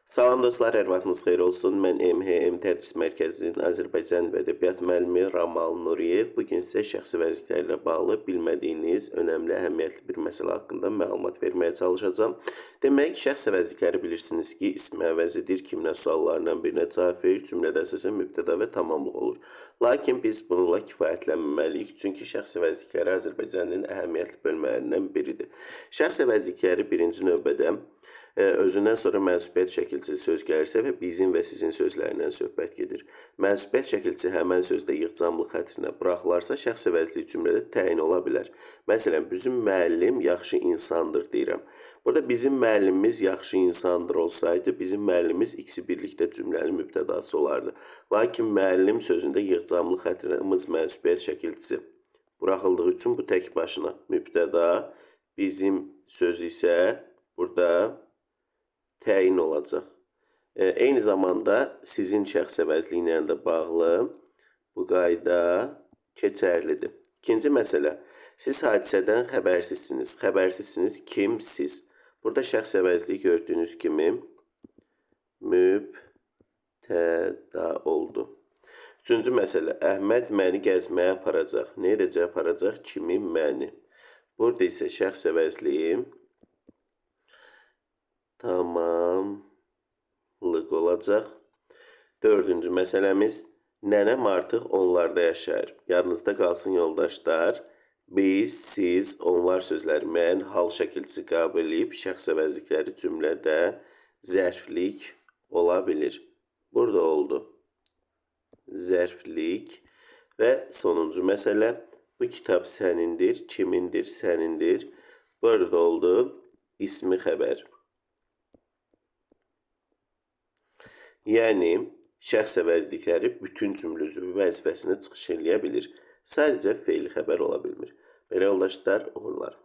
Salam dostlar, hər vaxtınız xeyir olsun. Mən MHM Tədris Mərkəzinin Azərbaycan və Ədəbiyyat müəllimi Ramal Nuriyev. Bugün sizə şəxsi vəzifələrlə bağlı bilmədiyiniz önəmli, əhəmiyyətli bir məsələ haqqında məlumat verməyə çalışacağam. Demək, şəxsi vəzifələri bilirsiniz ki, ism əvəzidir, kimlə suallarından birinə cavab verir, cümlədə əsasən mübtəda və tamamlıq olur. Lakin biz bununla kifayətlənməliyik, çünki şəxsi vəzifələri Azərbaycanın əhəmiyyətli bölmələrindən biridir. Şəxsi vəzifələri birinci növbədə özündən sonra mənsubiyyət şəkilçili söz gəlirsə və bizim və sizin sözlərindən söhbət gedir. Mənsubiyyət şəkilçisi həmən sözdə yığcamlıq xətrinə buraxılarsa, şəxsi vəzifəli cümlədə təyin ola bilər. Məsələn, bizim müəllim yaxşı insandır deyirəm. Burada bizim müəllimimiz yaxşı insandır olsaydı, bizim müəllimimiz ikisi birlikdə cümlənin mübtədası olardı. Lakin müəllim sözündə yığcamlıq xətrinimiz mənsubiyyət şəkilçisi buraxıldığı üçün bu tək başına mübtəda, bizim sözü isə burada təyin olacaq. Eyni zamanda sizin şəxsi əvəzliyi ilə də bağlı bu qayda keçərlidir. İkinci məsələ, siz hadisədən xəbərsizsiniz. Xəbərsizsiniz kimsiz? Burada şəxsi əvəzliyi gördüyünüz kimi mübtəda oldu. Üçüncü məsələ, Əhməd məni gəzməyə aparacaq. Nə edəcək aparacaq? Kimi? Məni. Burada isə şəxsi əvəzliyi tamamlıq olacaq. Dördüncü məsələmiz, nənəm artıq onlarda yaşayır. Yadınızda qalsın yoldaşlar, biz, siz, onlar sözləri müəyyən hal şəkilçisi qəbul edib, şəxs əvəzlikləri cümlədə zərflik ola bilir. Burada oldu. Zərflik və sonuncu məsələ, bu kitab sənindir, kimindir, sənindir. Burada oldu ismi xəbər. Yəni, şəxs əvəzlikləri bütün cümlə üzvü vəzifəsinə çıxış eləyə bilir. Sadəcə fe'li xəbər ola bilmir. Belə yoldaşlar, uğurlar.